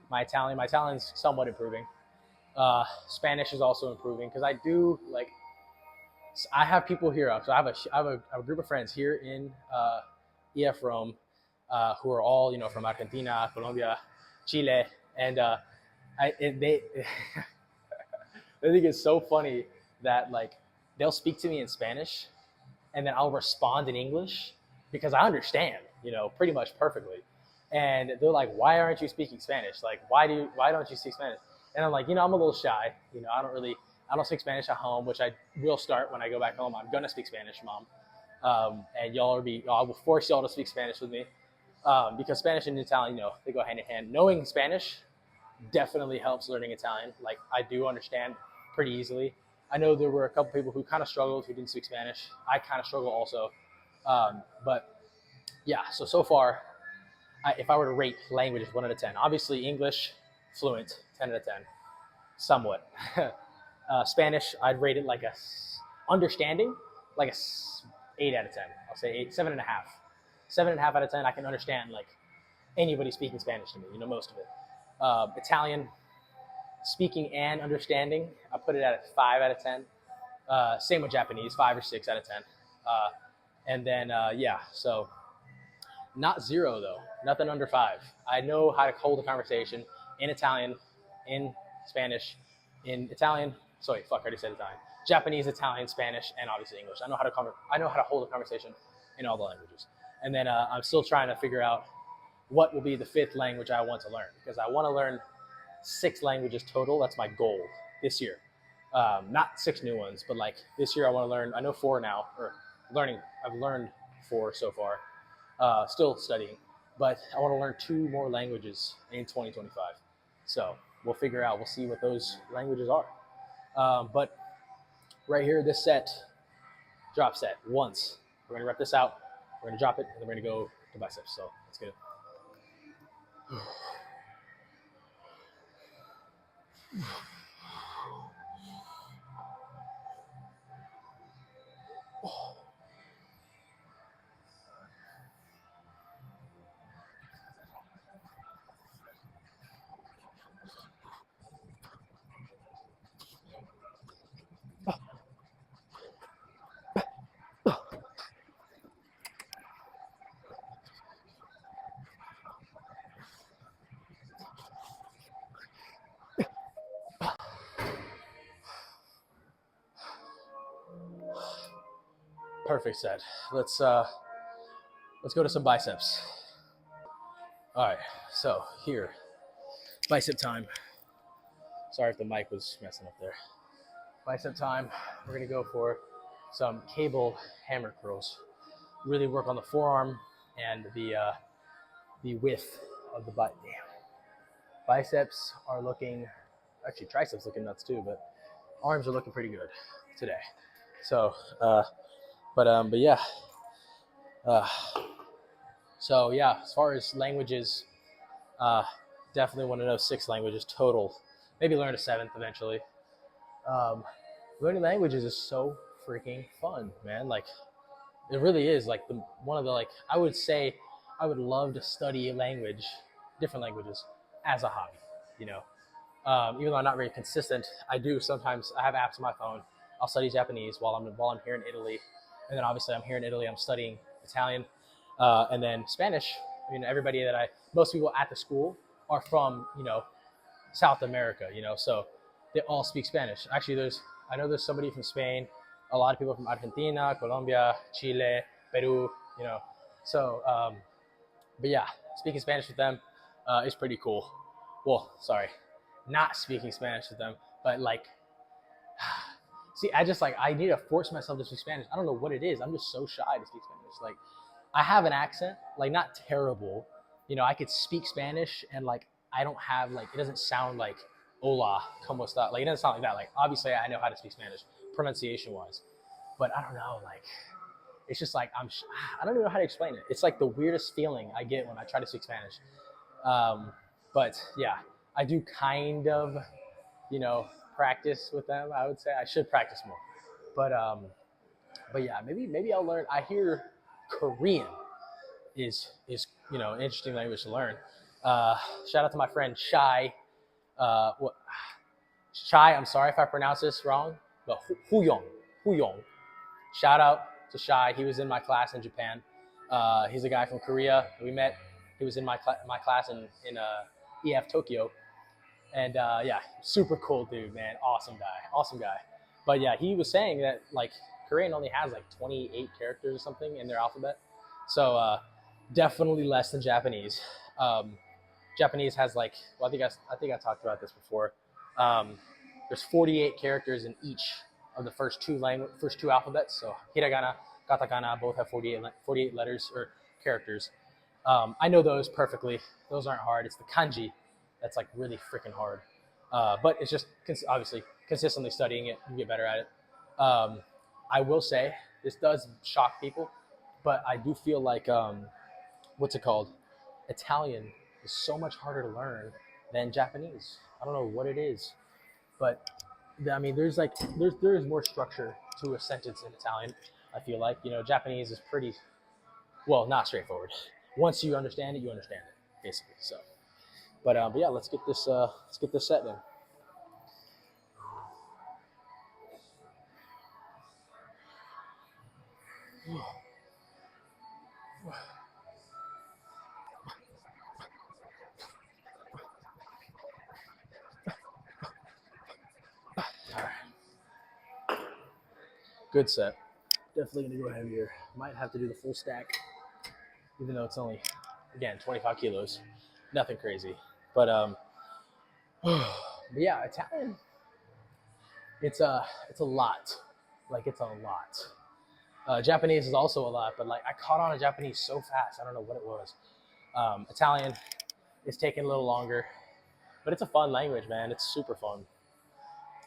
my Italian. My Italian's somewhat improving. Spanish is also improving because I do like. I have people here. So I have a group of friends here in EF Rome who are all from Argentina, Colombia, Chile, and they they think it's so funny that like they'll speak to me in Spanish and then I'll respond in English because I understand, pretty much perfectly. And they're like, "Why aren't you speaking Spanish? Like, why don't you speak Spanish?" And I'm like, I'm a little shy. I don't speak Spanish at home, which I will start when I go back home. I'm gonna speak Spanish, mom. And I will force y'all to speak Spanish with me because Spanish and Italian, they go hand in hand. Knowing Spanish definitely helps learning Italian. Like I do understand pretty easily. I know there were a couple people who kind of struggled who didn't speak Spanish. I kind of struggle also, but yeah. So far, if I were to rate languages 1 out of 10, obviously English fluent 10 out of 10, somewhat. Spanish I'd rate it like a understanding like a 8 out of 10. I'll say 7.5. 7.5 out of 10. I can understand like anybody speaking Spanish to me. Most of it. Italian speaking and understanding, I put it at a 5 out of 10. Same with Japanese, 5 or 6 out of 10. And then yeah, so not zero though, nothing under 5. I know how to hold a conversation in Italian, in Spanish, in Italian. Sorry, fuck, I already said Italian. Japanese, Italian, Spanish, and obviously English. I know how to hold a conversation in all the languages. And then I'm still trying to figure out what will be the 5th language I want to learn because I want to learn 6 languages total. That's my goal this year. Not 6 new ones, but like this year I want to learn. I know 4 now, or learning. I've learned 4 so far. Still studying, but I want to learn 2 more languages in 2025. So we'll figure out. We'll see what those languages are. But right here, this set, drop set once. We're gonna rep this out. We're gonna drop it, and then we're gonna go to biceps. So let's get it. Perfect set. Let's go to some biceps. All right, so here, bicep time. Sorry if the mic was messing up there. Bicep time. We're gonna go for some cable hammer curls. Really work on the forearm and the width of the butt. Damn. Biceps are looking, actually triceps looking nuts too, but arms are looking pretty good today. So, but yeah. Uh, so yeah, as far as languages, definitely want to know 6 languages total. Maybe learn a 7th eventually. Learning languages is so freaking fun, man. Like, it really is. Like one of the I would say I would love to study a language, different languages, as a hobby. You know, even though I'm not very consistent, I do sometimes. I have apps on my phone. I'll study Japanese while I'm here in Italy, and then obviously I'm here in Italy. I'm studying Italian, and then Spanish. I mean, most people at the school are from South America. So they all speak Spanish. Actually, I know there's somebody from Spain, a lot of people from Argentina, Colombia, Chile, Peru. So but yeah, speaking Spanish with them is pretty cool. Well, sorry, not speaking Spanish with them, but see, I need to force myself to speak Spanish. I don't know what it is. I'm just so shy to speak Spanish. Like, I have an accent, not terrible. I could speak Spanish and I don't have it doesn't sound like hola, como está. It doesn't sound like that. Obviously I know how to speak Spanish pronunciation wise, but I don't know. It's just I don't even know how to explain it. It's the weirdest feeling I get when I try to speak Spanish. But yeah, I do kind of, practice with them. I would say I should practice more, but yeah, maybe I'll learn. I hear Korean is an interesting language to learn. Shout out to my friend Shai. Shai, I'm sorry if I pronounce this wrong, but Huyong. Shout out to Shai. He was in my class in Japan. He's a guy from Korea. We met. He was in my class in EF Tokyo, and yeah, super cool dude, man. Awesome guy. But yeah, he was saying that Korean only has 28 characters or something in their alphabet, so definitely less than Japanese. Japanese has I think I talked about this before. There's 48 characters in each of the first two alphabets. So hiragana, katakana both have 48 letters or characters. I know those perfectly. Those aren't hard. It's the kanji that's really freaking hard. But it's just obviously consistently studying it, you get better at it. I will say this does shock people, but I do feel what's it called? Italian is so much harder to learn than Japanese. I don't know what it is, but I mean, there's more structure to a sentence in Italian. I feel Japanese is pretty not straightforward. Once you understand it, basically. So, but yeah, let's get this set in. All right. Good set. Definitely gonna go heavier. Might have to do the full stack, even though it's only, again, 25 kilos. Nothing crazy. But but yeah, Italian. It's a lot. It's a lot. Japanese is also a lot, but I caught on to Japanese so fast. I don't know what it was. Italian is taking a little longer, but it's a fun language, man. It's super fun.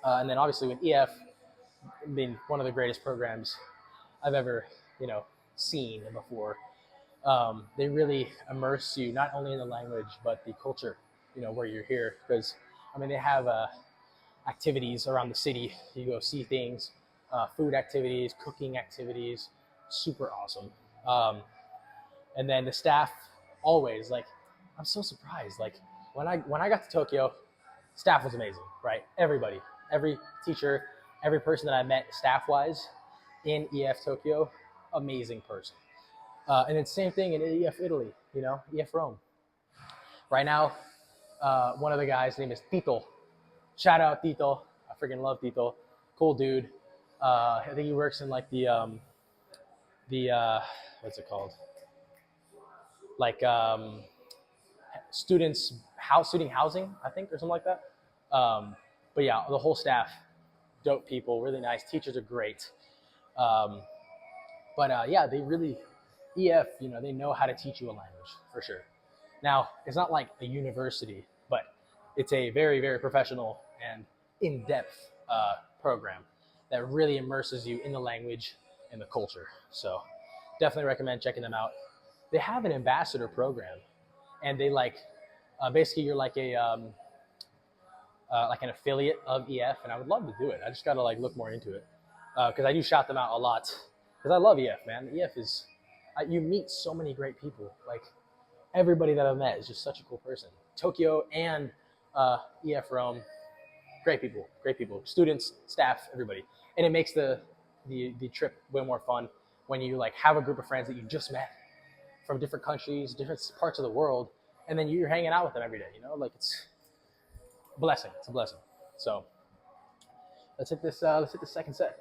And then obviously with EF being one of the greatest programs I've ever, seen before, they really immerse you not only in the language but the culture, where you're here. Because I mean, they have activities around the city. You go see things, food activities, cooking activities, super awesome. And then the staff always I'm so surprised. When I got to Tokyo, staff was amazing, right? Everybody, every teacher, every person that I met staff wise in EF Tokyo, amazing person. And then same thing in EF Italy, EF Rome. Right now, one of the guys' name is Tito. Shout out Tito. I freaking love Tito. Cool dude. I think he works in the what's it called? Like student housing, I think, or something like that. Um, but yeah, the whole staff, dope people, really nice. Teachers are great. Um, but yeah, they really EF, they know how to teach you a language for sure. Now, it's not like a university, but it's a very, very professional and in-depth program that really immerses you in the language and the culture. So definitely recommend checking them out. They have an ambassador program, and they basically you're like an affiliate of EF, and I would love to do it. I just got to look more into it because I do shout them out a lot because I love EF, man. EF is you meet so many great people. Like everybody that I've met is just such a cool person. Tokyo and EF Rome, great people, students, staff, everybody, and it makes the trip way more fun when you have a group of friends that you just met from different countries, different parts of the world, and then you're hanging out with them every day. It's a blessing. It's a blessing. So let's hit this. Let's hit the second set.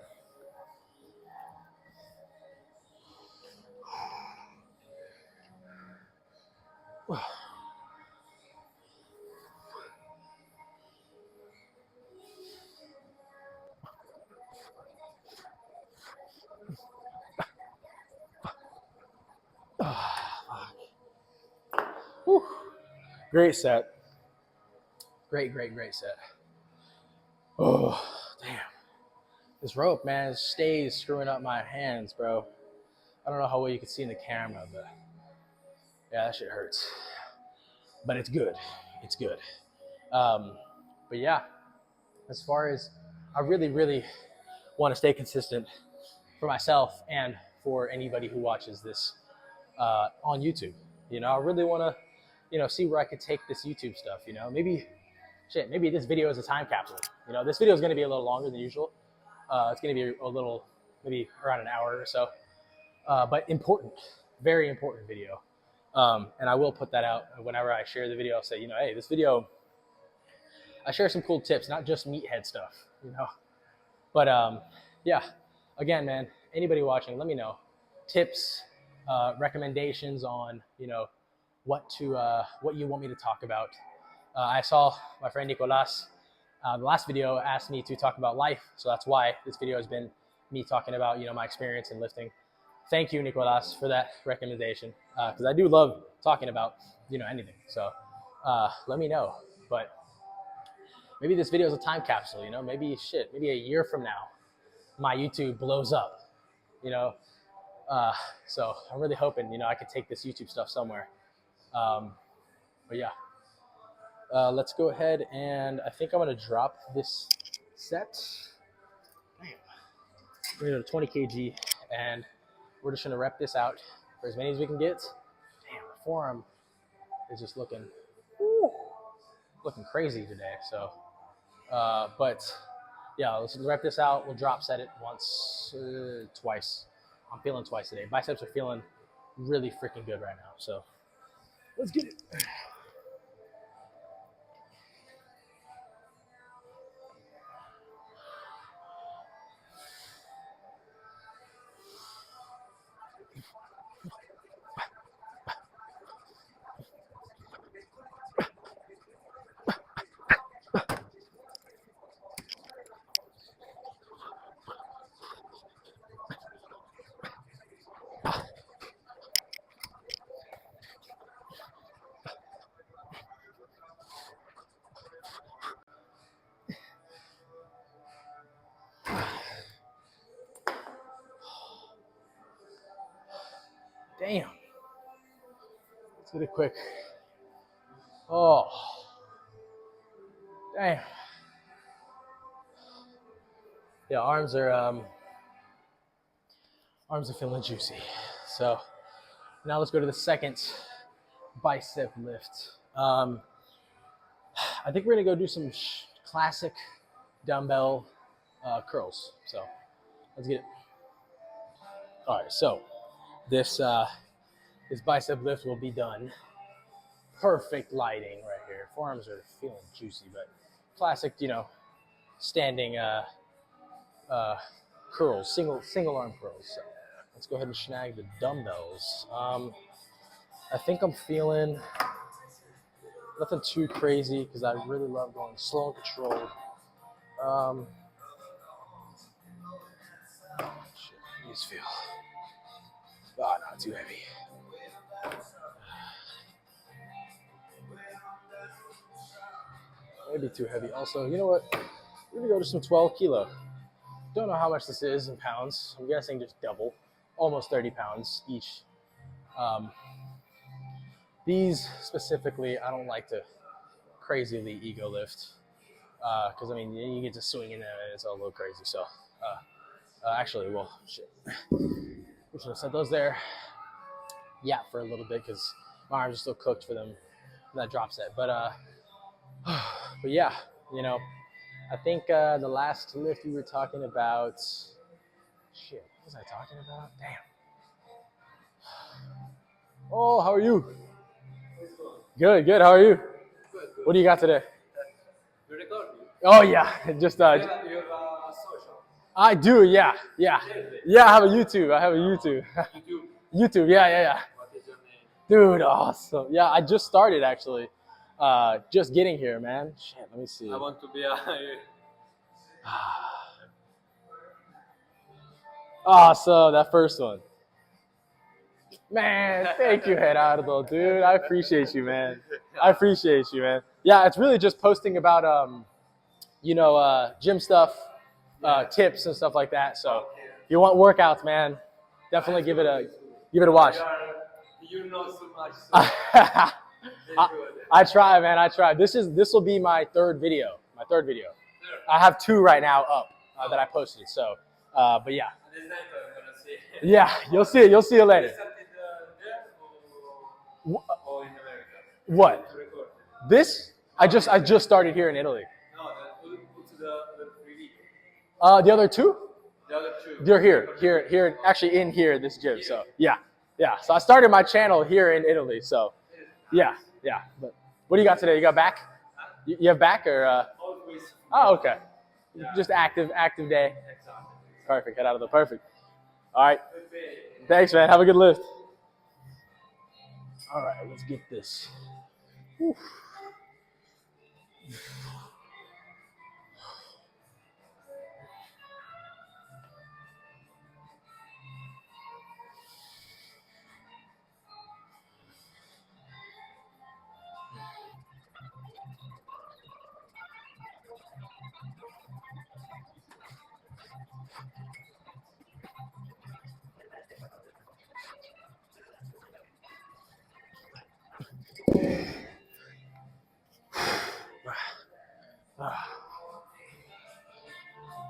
Whew. Great set. Great set. Oh, damn. This rope, man, stays screwing up my hands, bro. I don't know how well you can see in the camera, but yeah, that shit hurts. But it's good. It's good. Um, but yeah, as far as I really, really want to stay consistent for myself and for anybody who watches this on YouTube. I really want to, see where I could take this YouTube stuff. Maybe this video is a time capsule. This video is going to be a little longer than usual. It's going to be a little, maybe around an hour or so, but important, very important video. And I will put that out whenever I share the video. I'll say, hey, this video, I share some cool tips, not just meathead stuff, But yeah, again, man, anybody watching, let me know tips, recommendations on what you want me to talk about. I saw my friend Nicolas. The last video asked me to talk about life, so that's why this video has been me talking about my experience in lifting. Thank you, Nicolas, for that recommendation because I do love talking about anything. So let me know. But maybe this video is a time capsule. Maybe a year from now, my YouTube blows up. So I'm really hoping I could take this YouTube stuff somewhere. But yeah. Let's go ahead and I think I'm gonna drop this set. Damn. We're gonna 20 kg and we're just gonna rep this out for as many as we can get. Damn, the forearm is just looking crazy today. So, but yeah, let's rep this out. We'll drop set it once, twice. I'm feeling twice today. Biceps are feeling really freaking good right now. So let's get it. Damn. Let's get it quick. Oh. Damn. Yeah, arms are feeling juicy. So now let's go to the second bicep lift. I think we're gonna go do some classic dumbbell curls. So let's get it. All right, so this bicep lift will be done. Perfect lighting right here. Forearms are feeling juicy, but classic, standing curls, single arm curls. So let's go ahead and snag the dumbbells. I think I'm feeling nothing too crazy because I really love going slow and controlled. These feel, not too heavy. Maybe too heavy. Also, you know what? We're gonna go to some 12 kilo. Don't know how much this is in pounds. I'm guessing just double, almost 30 pounds each. These specifically, I don't like to crazily ego lift because I mean you get to swing in there and it's all a little crazy. So actually, well, shit. We should have set those there. Yeah, for a little bit because my arms are still cooked for them. That drop set, but yeah, you know, I think the last lift we were talking about. Shit, what was I talking about? Damn. Oh, how are you? Good, good. How are you? Good. What do you got today? You record? Oh yeah, just You have a social. I do, yeah. Yeah, I have a YouTube. YouTube. YouTube, yeah. What is your name? Dude, awesome. Yeah, I just started actually. Just getting here, man. Shit, let me see. I want to be a. Awesome, that first one. Man, thank you, Gerardo, dude. I appreciate you, man. Yeah, it's really just posting about gym stuff, tips and stuff like that. So if you want workouts, man, definitely give it a watch. You know so much. I try, man. I try. This will be my third video. I have 2 right now up that I posted. So, but yeah. Yeah, you'll see it. You'll see it later. Or in America? What? This? I just started here in Italy. No, the 3 video. The other 2? The other 2. They're here, actually in here, this gym. So yeah. So I started my channel here in Italy. So yeah. But what do you got today? You got back? You have back or? Always. Oh, okay. Yeah. Just active day. Exactly. Perfect. Head out of the perfect. All right. Thanks, man. Have a good lift. All right, let's get this. Whew.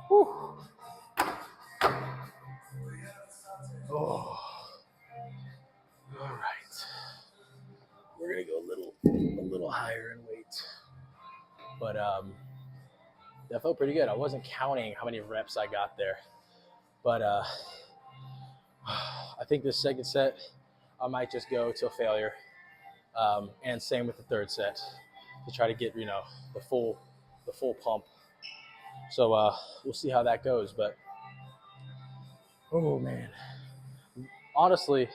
Whew. Oh. All right. We're gonna go a little higher in weight, but that felt pretty good. I wasn't counting how many reps I got there, but I think this second set I might just go till failure, and same with the third set to try to get the full pump. So we'll see how that goes. But oh man, honestly,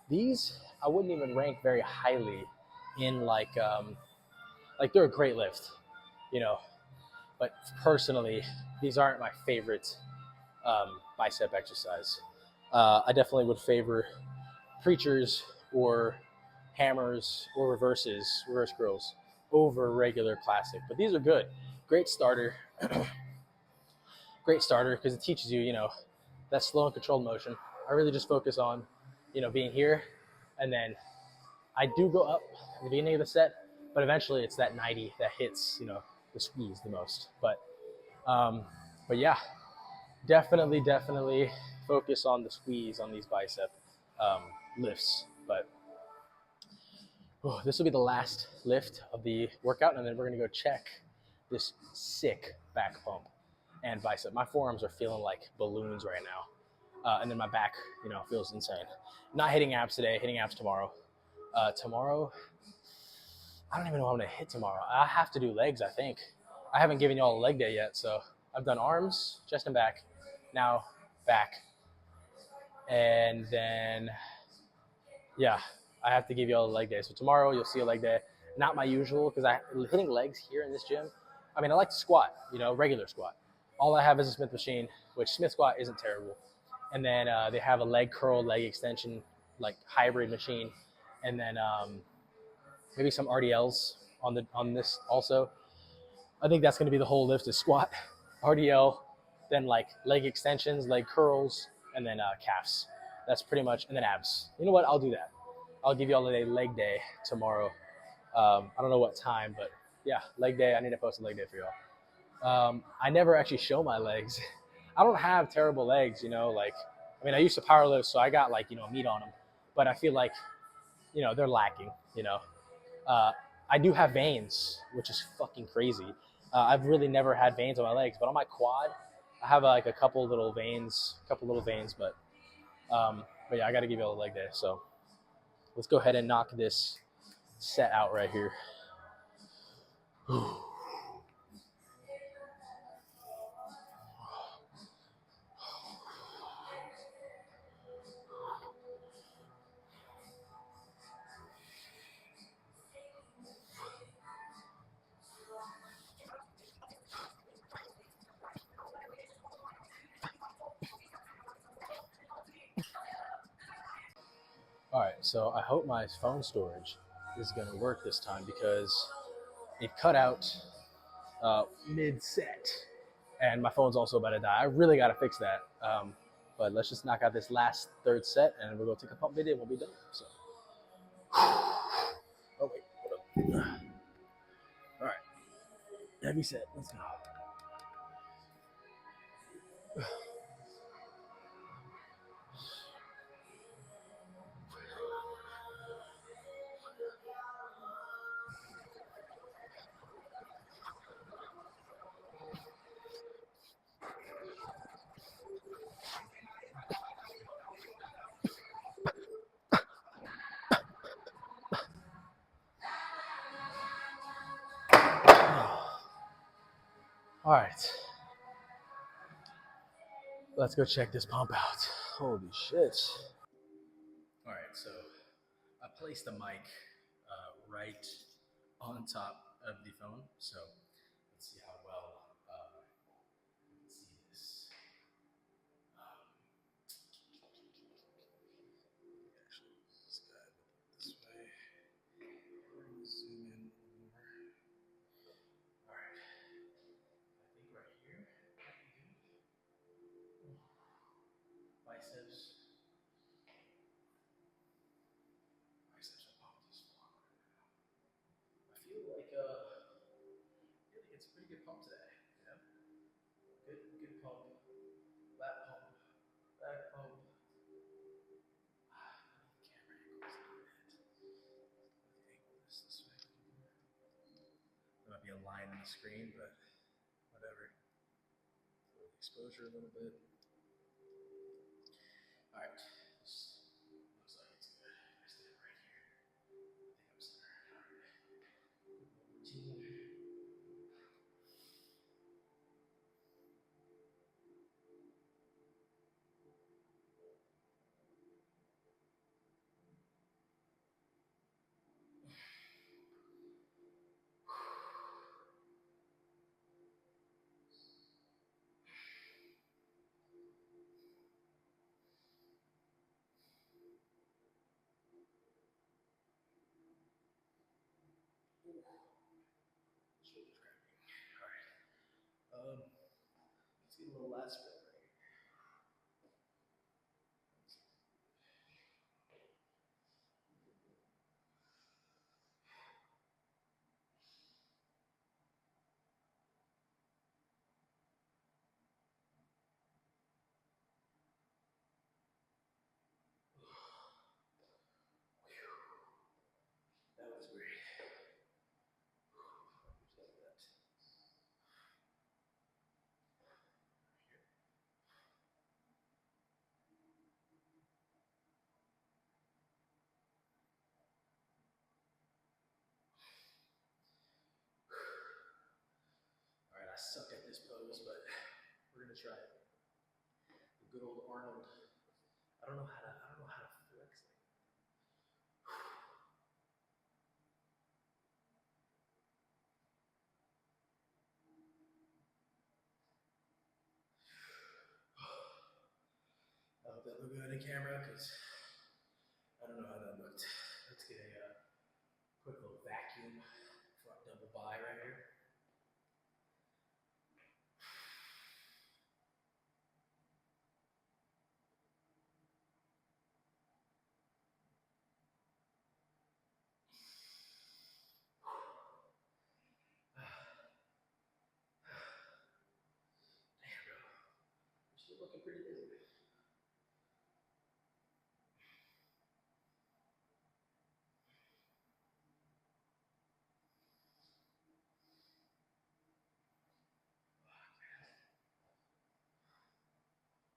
these I wouldn't even rank very highly in like they're a great lift, but personally these aren't my favorite bicep exercise. I definitely would favor preachers or hammers or reverse curls over regular classic, but these are good. Great starter because it teaches you that slow and controlled motion. I really just focus on being here, and then I do go up at the beginning of the set, but eventually it's that 90 that hits the squeeze the most. But yeah, definitely focus on the squeeze on these bicep lifts. But this will be the last lift of the workout, and then we're gonna go check this sick back pump and bicep. My forearms are feeling like balloons right now, and then my back feels insane. Not hitting abs today, hitting abs tomorrow. Tomorrow, I don't even know what I'm gonna hit tomorrow. I have to do legs, I think. I haven't given y'all a leg day yet, so I've done arms, chest and back, now back. And then, yeah, I have to give you all a leg day. So tomorrow you'll see a leg day. Not my usual because I hitting legs here in this gym. I mean, I like to squat, regular squat. All I have is a Smith machine, which Smith squat isn't terrible. And then they have a leg curl, leg extension, like hybrid machine, and then maybe some RDLs on this also. I think that's going to be the whole lift: is squat, RDL, then like leg extensions, leg curls, and then calves. That's pretty much, and then abs. You know what? I'll do that. I'll give you all a leg day tomorrow. I don't know what time, but yeah, leg day. I need to post a leg day for y'all. I never actually show my legs. I don't have terrible legs, like, I mean, I used to power lift, so I got like, meat on them, but I feel like, they're lacking. Uh, I do have veins, which is fucking crazy. I've really never had veins on my legs, but on my quad, I have like a couple little veins, but yeah, I got to give you all a leg day. So let's go ahead and knock this set out right here. All right, so I hope my phone storage is going to work this time because it cut out mid set, and my phone's also about to die. I really got to fix that. But let's just knock out this last third set, and we'll go take a pump video, and we'll be done. So, oh wait, hold up. All right, heavy set. Let's go. All right, let's go check this pump out. Holy shit. All right, so I placed the mic right on top of the phone. So let's see how well you can see this. Actually, this guy this way. Zoom in more. All right, I think right here. Biceps. Biceps are pumped as fuck right now. I feel like it's a pretty good pump today. Good pump. Lat pump. Back pump. Camera angles a bit. Angle this way. There might be a line on the screen, but whatever. Lower the exposure a little bit. All right. This looks like it's good. I stand right here. I think I'm centered. All right. Routine. Shoulders cramping. All right. Let's get a little last split right here. That was great. Just like that. All right, I suck at this pose, but we're gonna try it. The good old Arnold. I I don't know how to flex it. I hope that looked good in camera because I don't know how that looked. Let's get a quick little vacuum front double bi right here. Damn, bro. You're still looking pretty good.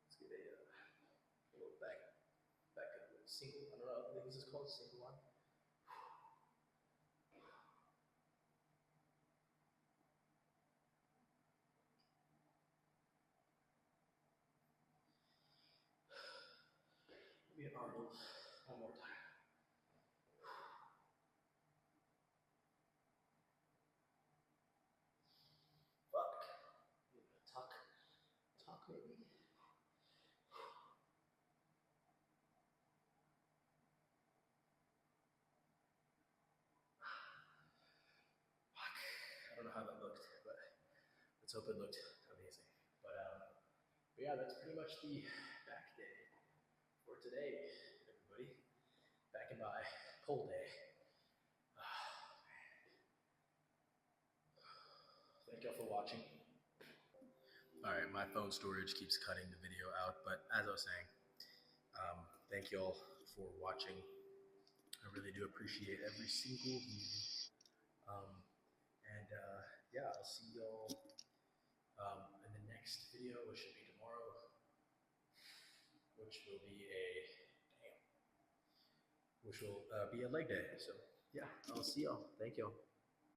Let's get a little back up single. I don't know. I think this is called single one. Maybe an Arnold one more time. Fuck. Tuck maybe. Fuck. I don't know how that looked, but let's hope it looked amazing. But yeah, that's pretty much the back day for today, everybody. Back and by, pull day. Thank y'all for watching. All right, my phone storage keeps cutting the video out, but as I was saying, thank y'all for watching. I really do appreciate every single view. Yeah, I'll see y'all in the next video, which should be tomorrow, which will be a leg day. So yeah, I'll see y'all. Thank y'all.